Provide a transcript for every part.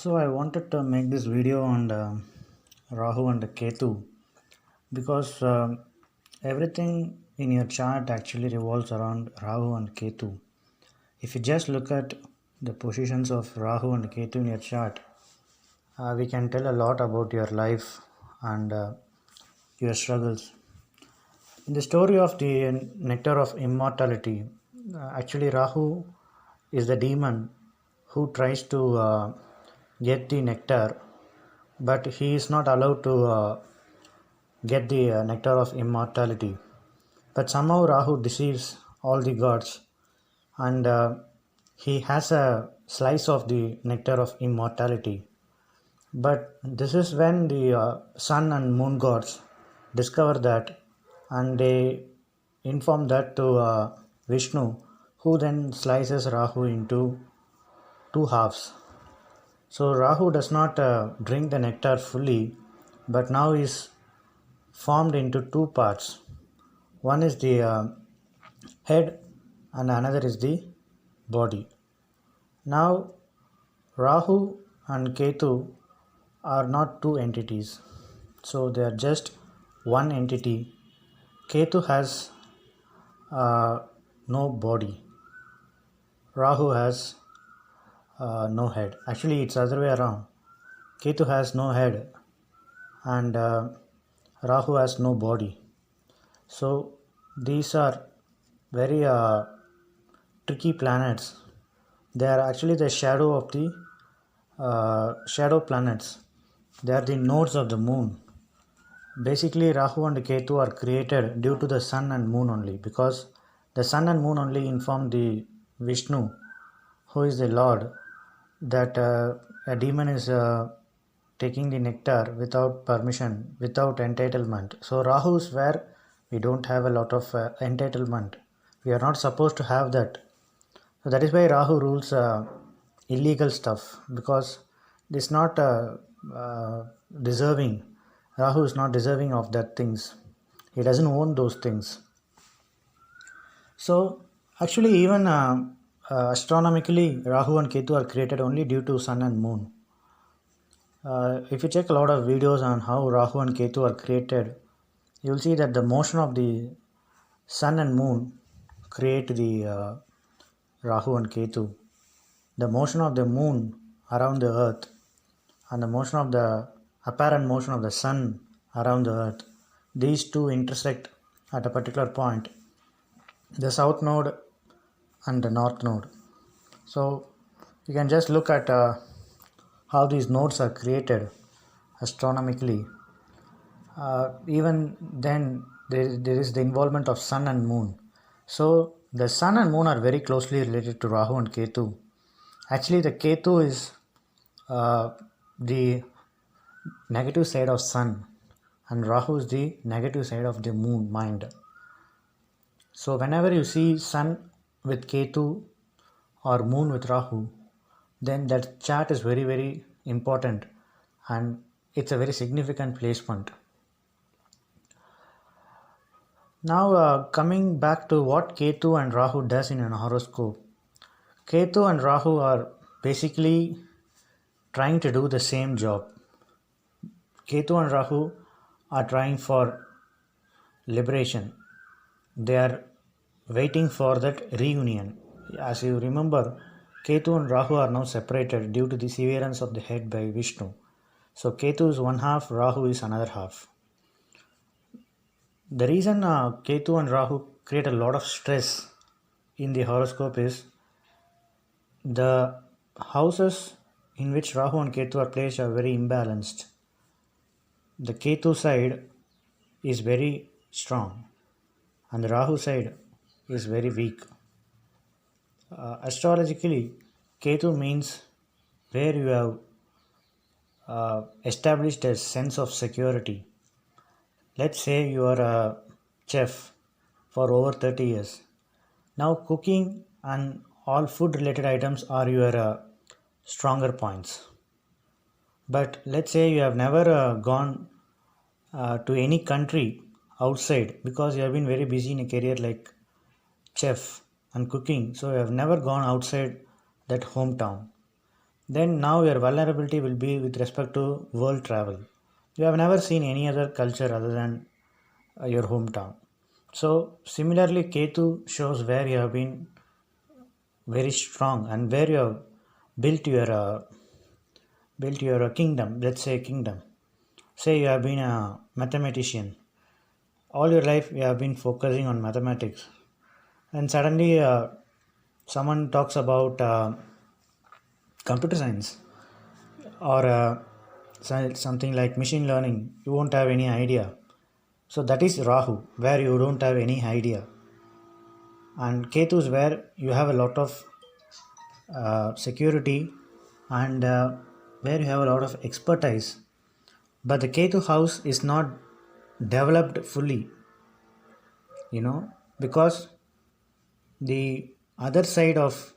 So I wanted to make this video on Rahu and Ketu because everything in your chart actually revolves around Rahu and Ketu. If you just look at the positions of Rahu and Ketu in your chart, we can tell a lot about your life and your struggles. In the story of the nectar of immortality, actually Rahu is the demon who tries to get the nectar, but he is not allowed to get the nectar of immortality. But somehow Rahu deceives all the gods, and he has a slice of the nectar of immortality. But this is when the sun and moon gods discover that, and they inform that to Vishnu, who then slices Rahu into two halves. So Rahu does not drink the nectar fully, but now is formed into two parts. One is the head and another is the body. Now, Rahu and Ketu are not two entities, so they are just one entity. Ketu has no body, Rahu has no head. Actually, it's other way around. Ketu has no head and Rahu has no body. So, these are very tricky planets. They are actually the shadow of the shadow planets. They are the nodes of the moon. Basically, Rahu and Ketu are created due to the sun and moon only, because the sun and moon only inform the Vishnu, who is the Lord, that a demon is taking the nectar without permission, without entitlement. So Rahu is where we don't have a lot of entitlement. We are not supposed to have that. So that is why Rahu rules illegal stuff, because it's not deserving. Rahu is not deserving of that things. He doesn't own those things. So actually, even astronomically, Rahu and Ketu are created only due to sun and moon. If you check a lot of videos on how Rahu and Ketu are created, you will see that the motion of the sun and moon create the Rahu and Ketu. The motion of the moon around the earth and the motion of the apparent motion of the sun around the earth, these two intersect at a particular point, the south node and the north node. So you can just look at how these nodes are created astronomically. Even then there is the involvement of sun and moon. So the sun and moon are very closely related to Rahu and Ketu. Actually, the Ketu is the negative side of sun, and Rahu is the negative side of the moon mind. So whenever you see sun with Ketu or moon with Rahu, then that chart is very, very important, and it's a very significant placement. Now coming back to what Ketu and Rahu does in an horoscope. Ketu and Rahu are basically trying to do the same job. Ketu and Rahu are trying for liberation. They are waiting for that reunion. As you remember, Ketu and Rahu are now separated due to the severance of the head by Vishnu. So Ketu is one half, Rahu is another half. The reason Ketu and Rahu create a lot of stress in the horoscope is the houses in which Rahu and Ketu are placed are very imbalanced. The Ketu side is very strong and the Rahu side is very weak. Astrologically, Ketu means where you have established a sense of security. Let's say you are a chef for over 30 years. Now cooking and all food related items are your stronger points. But let's say you have never gone to any country outside, because you have been very busy in a career like chef and cooking, so you have never gone outside that hometown. then now your vulnerability will be with respect to world travel. You have never seen any other culture other than your hometown. So similarly, Ketu shows where you have been very strong and where you have built your kingdom. Let's say kingdom. Say you have been a mathematician. All your life you have been focusing on mathematics, and suddenly someone talks about computer science or something like machine learning. You won't have any idea. So that is Rahu, where you don't have any idea, and Ketu is where you have a lot of security and where you have a lot of expertise. But the Ketu house is not developed fully, because the other side of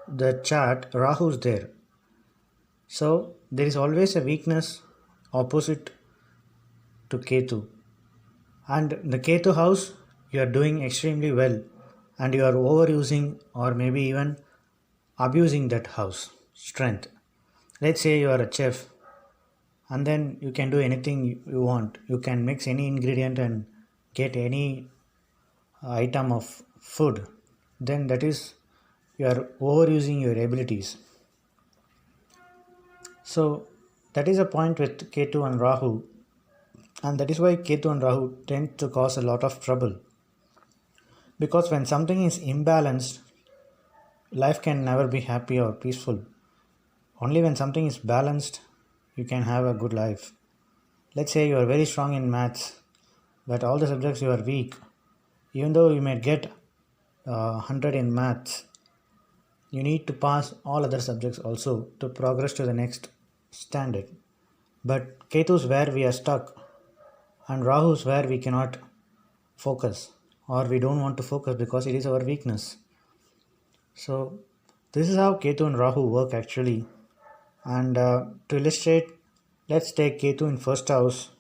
the chart, Rahu is there. So there is always a weakness opposite to Ketu. And the Ketu house, you are doing extremely well, and you are overusing or maybe even abusing that house strength. Let's say you are a chef, and then you can do anything you want. You can mix any ingredient and get any item of food. Then that is, you are overusing your abilities. So that is a point with Ketu and Rahu, and that is why Ketu and Rahu tend to cause a lot of trouble. Because when something is imbalanced, life can never be happy or peaceful. Only when something is balanced, you can have a good life. Let's say you are very strong in maths, but all the subjects you are weak. Even though you may get 100 in maths, you need to pass all other subjects also to progress to the next standard. But Ketu is where we are stuck, and Rahu is where we cannot focus, or we don't want to focus because it is our weakness. So this is how Ketu and Rahu work actually. And to illustrate, let's take Ketu in first house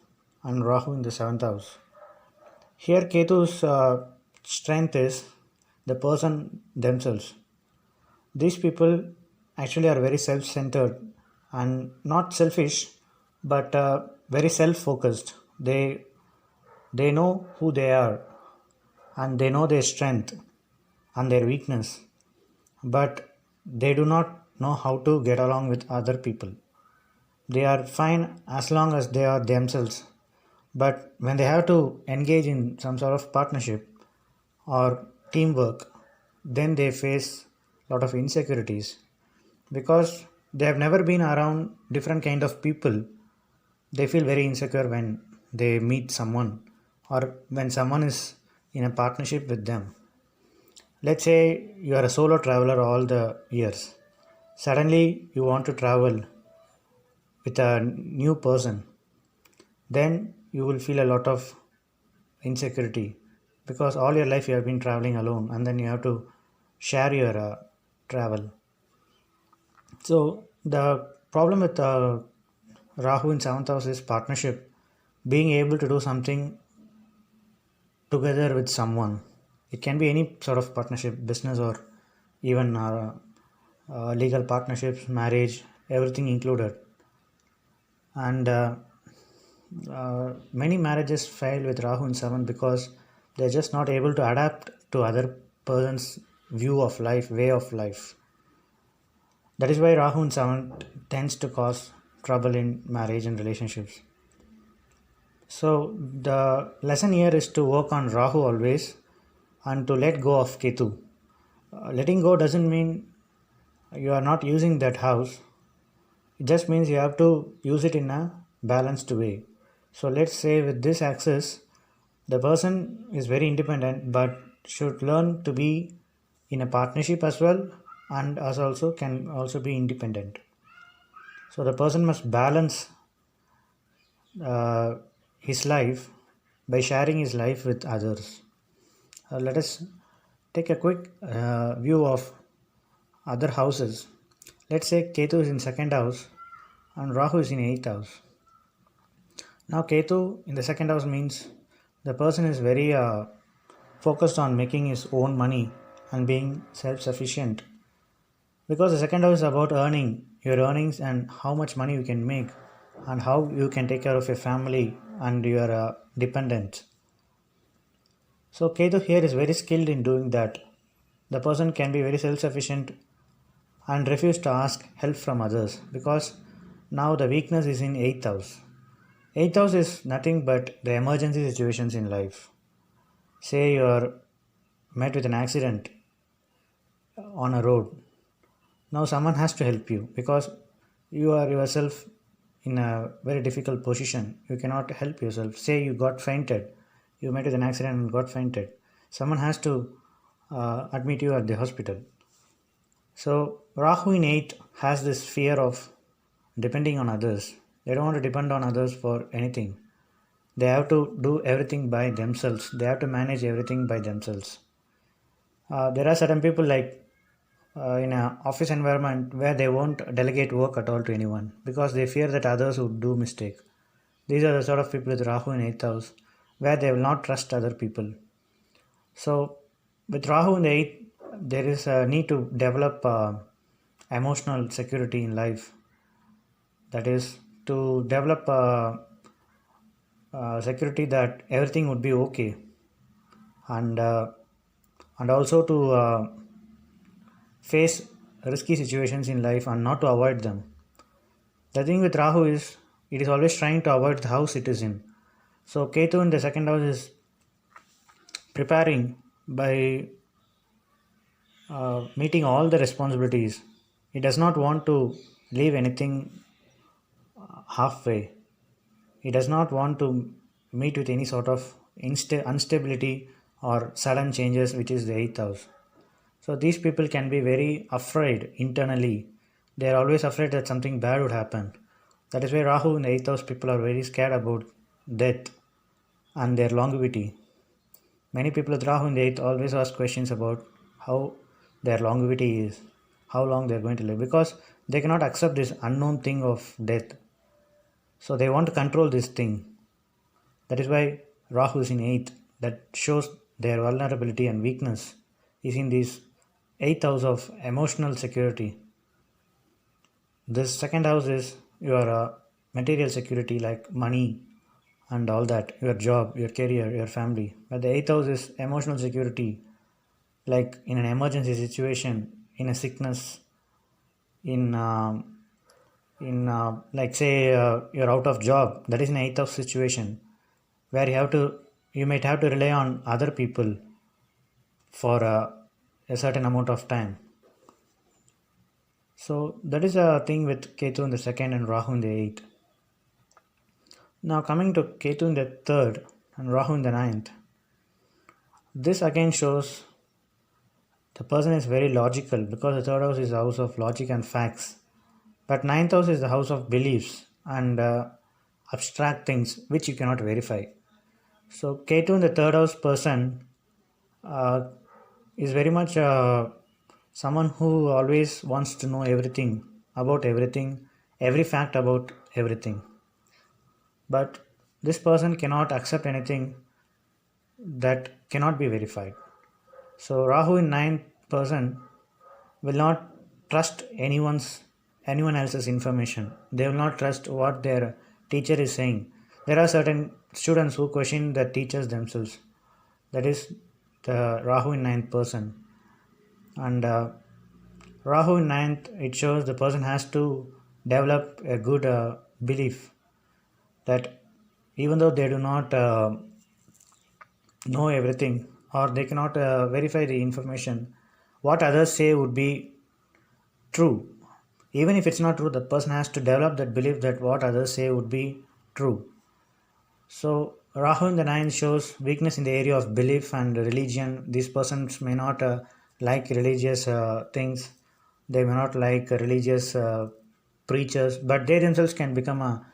and Rahu in the seventh house. Here Ketu's strength is the person themselves. These people actually are very self-centered and not selfish, but very self-focused. They know who they are, and they know their strength and their weakness, but they do not know how to get along with other people. They are fine as long as they are themselves, but when they have to engage in some sort of partnership or teamwork, then they face a lot of insecurities because they have never been around different kind of people. They feel very insecure when they meet someone or when someone is in a partnership with them. Let's say you are a solo traveler all the years. Suddenly you want to travel with a new person. Then you will feel a lot of insecurity because all your life you have been traveling alone, and then you have to share your travel. So the problem with Rahu in seventh house is partnership, being able to do something together with someone. It can be any sort of partnership, business or even legal partnerships, marriage, everything included. And many marriages fail with Rahu in 7 because they're just not able to adapt to other person's view of life, way of life. That is why Rahu in 7 tends to cause trouble in marriage and relationships. So the lesson here is to work on Rahu always and to let go of Ketu. Letting go doesn't mean you are not using that house. It just means you have to use it in a balanced way. So let's say with this axis, the person is very independent but should learn to be in a partnership as well, and as also can also be independent. So the person must balance his life by sharing his life with others. Let us take a quick view of other houses. Let's say Ketu is in second house and Rahu is in eighth house. Now Ketu in the second house means the person is very focused on making his own money and being self-sufficient, because the second house is about earning. your earnings and how much money you can make and how you can take care of your family and your dependents. So Ketu here is very skilled in doing that. The person can be very self-sufficient and refuse to ask help from others because now the weakness is in 8th house. 8th house is nothing but the emergency situations in life. Say you are met with an accident on a road. Now someone has to help you because you are yourself in a very difficult position. You cannot help yourself. Say you got fainted. You met with an accident and got fainted. Someone has to admit you at the hospital. So Rahu in 8 has this fear of depending on others. They don't want to depend on others for anything. They have to do everything by themselves. They have to manage everything by themselves. There are certain people like in an office environment where they won't delegate work at all to anyone because they fear that others would do mistake. These are the sort of people with Rahu in 8th house where they will not trust other people. So with Rahu in the 8th, there is a need to develop emotional security in life. That is to develop security that everything would be okay, and also to face risky situations in life and not to avoid them. The thing with Rahu is it is always trying to avoid the house it is in. So Ketu in the second house is preparing by meeting all the responsibilities. He does not want to leave anything halfway. He does not want to meet with any sort of instability or sudden changes, which is the 8th house. So these people can be very afraid internally. They are always afraid that something bad would happen. That is why Rahu in the 8th house people are very scared about death and their longevity. Many people with Rahu in the 8th always ask questions about how their longevity is, how long they are going to live, because they cannot accept this unknown thing of death. So they want to control this thing. That is why Rahu is in 8th. That shows their vulnerability and weakness is in this 8th house of emotional security. This second house is your material security like money and all that, your job, your career, your family. But the 8th house is emotional security like in an emergency situation, in a sickness, in like say you're out of job. That is an 8th house situation where you might have to rely on other people for a certain amount of time. So that is a thing with Ketu in the second and Rahu in the 8th. Now coming to Ketu in the 3rd and Rahu in the 9th. This again shows the person is very logical because the 3rd house is the house of logic and facts. But 9th house is the house of beliefs and abstract things which you cannot verify. So Ketu in the 3rd house person is very much someone who always wants to know everything about everything, every fact about everything. But this person cannot accept anything that cannot be verified. So Rahu in 9th person will not trust anyone else's information. They will not trust what their teacher is saying. There are certain students who question the teachers themselves. That is the Rahu in 9th person. And Rahu in 9th, it shows the person has to develop a good belief that even though they do not know everything or they cannot verify the information, what others say would be true. Even if it's not true, the person has to develop that belief that what others say would be true. So Rahu in the 9th shows weakness in the area of belief and religion. These persons may not like religious things. They may not like religious preachers, but they themselves can become a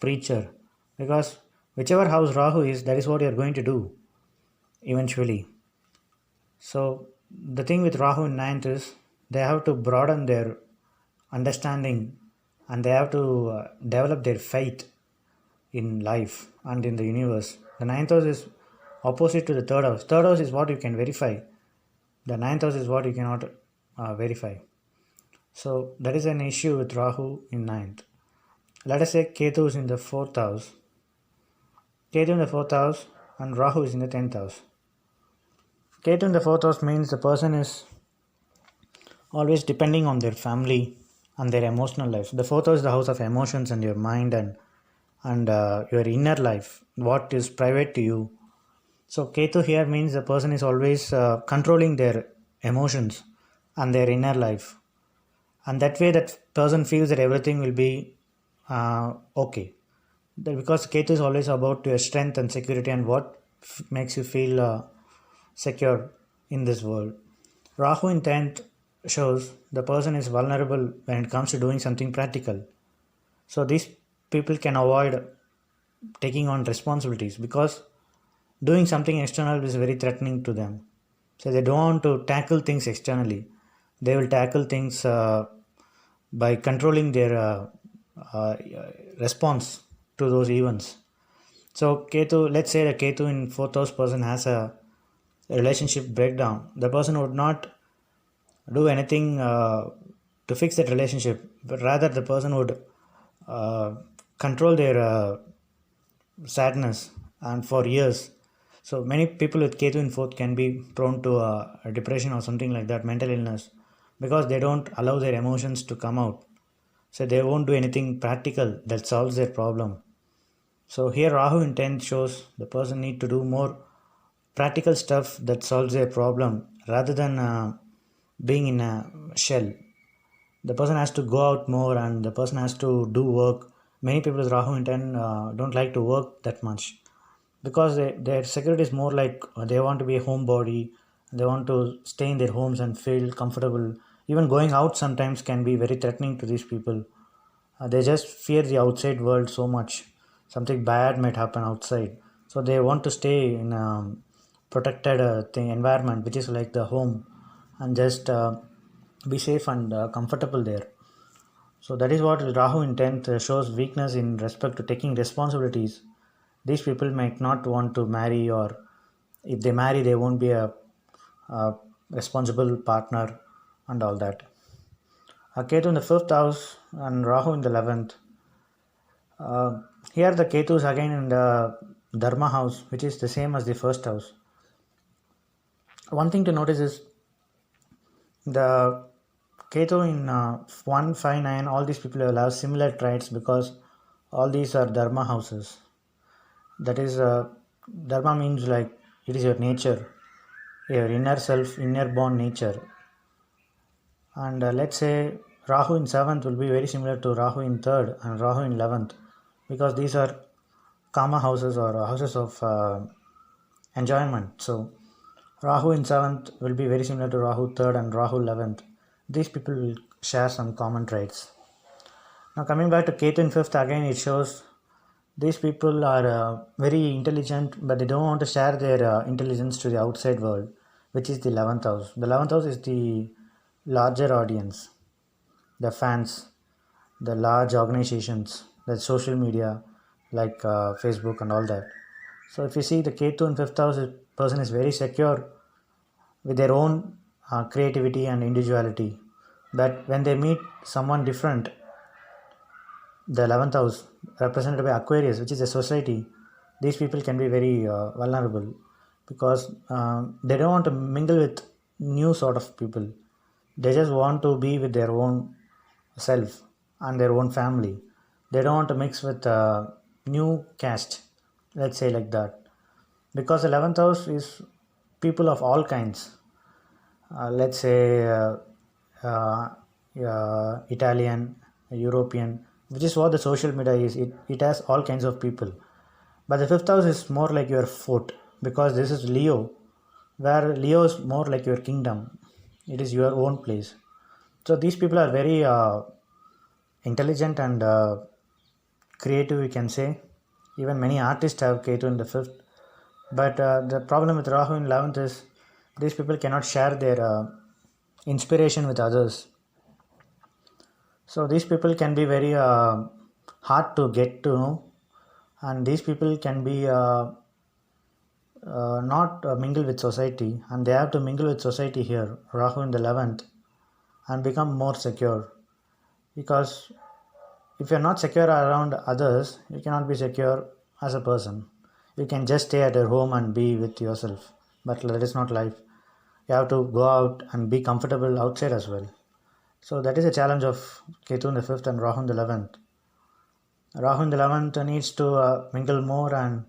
preacher because whichever house Rahu is, that is what you are going to do eventually. So the thing with Rahu in 9th is they have to broaden their understanding and they have to develop their faith in life and in the universe. The 9th house is opposite to the 3rd house. 3rd house is what you can verify. The 9th house is what you cannot verify. So that is an issue with Rahu in ninth. Let us say Ketu is in the fourth house. Ketu in the fourth house and Rahu is in the 10th house. Ketu in the fourth house means the person is always depending on their family and their emotional life. The fourth house is the house of emotions and your mind and your inner life, what is private to you. So Ketu here means the person is always controlling their emotions and their inner life, and that way that person feels that everything will be okay. Because Ketu is always about your strength and security and what makes you feel secure in this world. Rahu in 10th shows the person is vulnerable when it comes to doing something practical. So these people can avoid taking on responsibilities because doing something external is very threatening to them. So they don't want to tackle things externally. They will tackle things by controlling their uh, response to those events. So Ketu, let's say the Ketu in fourth house person has a relationship breakdown. The person would not do anything to fix that relationship, but rather the person would uh, control their sadness and for years. So many people with Ketu in fourth can be prone to a depression or something like that, mental illness, because they don't allow their emotions to come out. So they won't do anything practical that solves their problem. So here Rahu in 10th shows the person need to do more practical stuff that solves their problem rather than being in a shell. The person has to go out more and the person has to do work. Many people with Rahu in 10 don't like to work that much because their security is more like they want to be a homebody. They want to stay in their homes and feel comfortable. Even going out sometimes can be very threatening to these people. They just fear the outside world so much. Something bad might happen outside. So they want to stay in a protected environment, which is like the home, and just be safe and comfortable there. So that is what Rahu in 10th shows weakness in respect to taking responsibilities. These people might not want to marry, or if they marry, they won't be a responsible partner and all that. Ketu in the fifth house and Rahu in the 11th. Uh, Here the Ketu is again in the Dharma house, which is the same as the first house. One thing to notice is the Ketu in 159, all these people will have similar traits because all these are Dharma houses. That is, Dharma means like it is your nature, your inner self, inner born nature. And let's say Rahu in 7th will be very similar to Rahu in 3rd and Rahu in 11th because these are Kama houses or houses of enjoyment. So Rahu in 7th will be very similar to Rahu 3rd and Rahu 11th. These people will share some common traits. Now coming back to Ketu in 5th, again it shows these people are very intelligent, but they don't want to share their intelligence to the outside world, which is the 11th house. The 11th house is the larger audience, the fans, the large organizations, the social media like Facebook and all that. So if you see the Ketu in 5th house, person is very secure with their own creativity and individuality. But when they meet someone different, the 11th house represented by Aquarius, which is a society, these people can be very vulnerable because they don't want to mingle with new sort of people. They just want to be with their own self and their own family. They don't want to mix with new caste, let's say like that. Because 11th house is people of all kinds. Let's say uh, Italian, European, which is what the social media is. It has all kinds of people. But the fifth house is more like your fort because this is Leo, where Leo is more like your kingdom. It is your own place. So these people are very intelligent and creative, we can say. Even many artists have Ketu in the fifth. But the problem with Rahu in 11th is these people cannot share their inspiration with others. So these people can be very hard to get to know, and these people can be not mingle with society, and they have to mingle with society here, Rahu in the 11th, and become more secure. because if you're not secure around others, you cannot be secure as a person. You can just stay at your home and be with yourself, but that is not life. You have to go out and be comfortable outside as well. So that is a challenge of Ketu in the 5th and Rahu in the 11th. Rahu in the 11th needs to mingle more and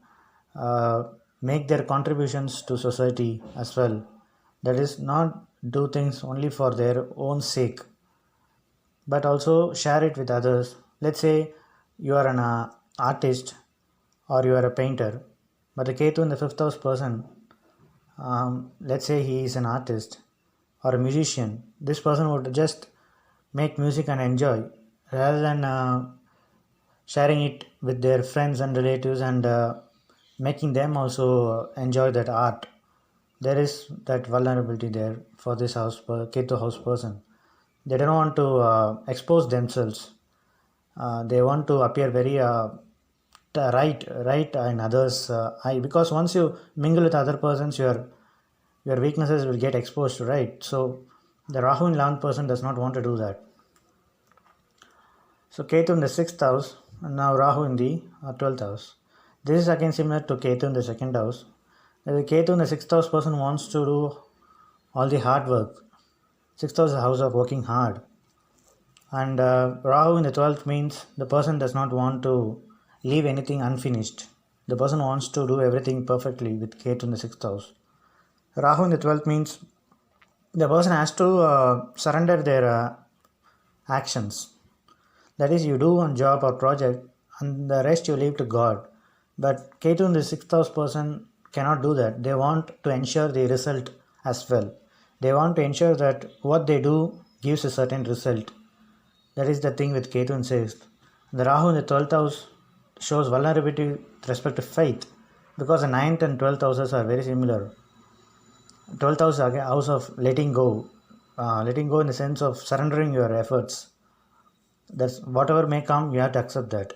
uh, make their contributions to society as well. That is, not do things only for their own sake, but also share it with others. Let's say you are an artist or you are a painter, but the Ketu in the 5th house person, let's say he is an artist or a musician. This person would just make music and enjoy rather than sharing it with their friends and relatives and making them also enjoy that art. There is that vulnerability there for this Ketu house person. They don't want to expose themselves. They want to appear very right in others' eye, because once you mingle with other persons, your weaknesses will get exposed, right? So the Rahu in 11th person does not want to do that. So Ketu in the 6th house, and now Rahu in the 12th house. This is again similar to Ketu in the 2nd house. The Ketu in the 6th house person wants to do all the hard work. 6th house is a house of working hard. And Rahu in the 12th means the person does not want to leave anything unfinished. The person wants to do everything perfectly with Ketu in the 6th house. Rahu in the 12th means the person has to surrender their actions. That is, you do one job or project and the rest you leave to God. But Ketu in the 6th house person cannot do that. They want to ensure the result as well. They want to ensure that what they do gives a certain result. That is the thing with Ketu in 6th. The Rahu in the 12th house shows vulnerability with respect to faith, because the 9th and 12th houses are very similar. 12th house is a house of letting go. Letting go in the sense of surrendering your efforts. That's whatever may come, you have to accept that.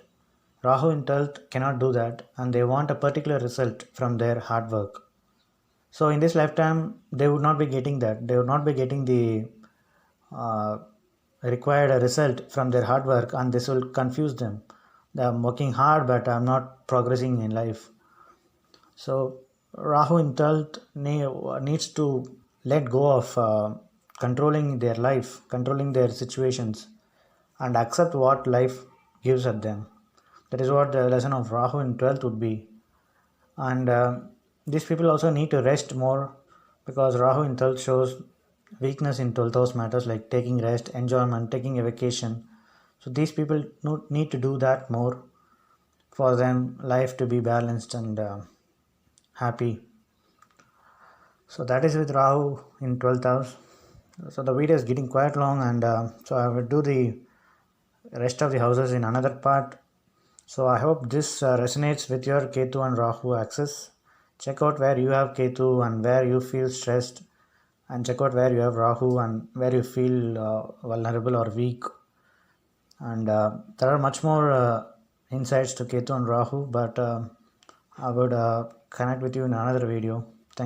Rahu in 12th cannot do that, and they want a particular result from their hard work. So in this lifetime, they would not be getting that. They would not be getting the uh, required result from their hard work, and this will confuse them. I'm working hard, but I'm not progressing in life. So Rahu in 12th needs to let go of controlling their life, controlling their situations, and accept what life gives at them. That is what the lesson of Rahu in 12th would be. And these people also need to rest more, because Rahu in 12th shows weakness in 12th house matters like taking rest, enjoyment, taking a vacation. So these people need to do that more for them life to be balanced and happy. So that is with Rahu in 12th house. So the video is getting quite long, and so I will do the rest of the houses in another part. So I hope this resonates with your Ketu and Rahu axis. Check out where you have Ketu and where you feel stressed, and check out where you have Rahu and where you feel vulnerable or weak. And there are much more insights to Ketu and Rahu, but I would connect with you in another video.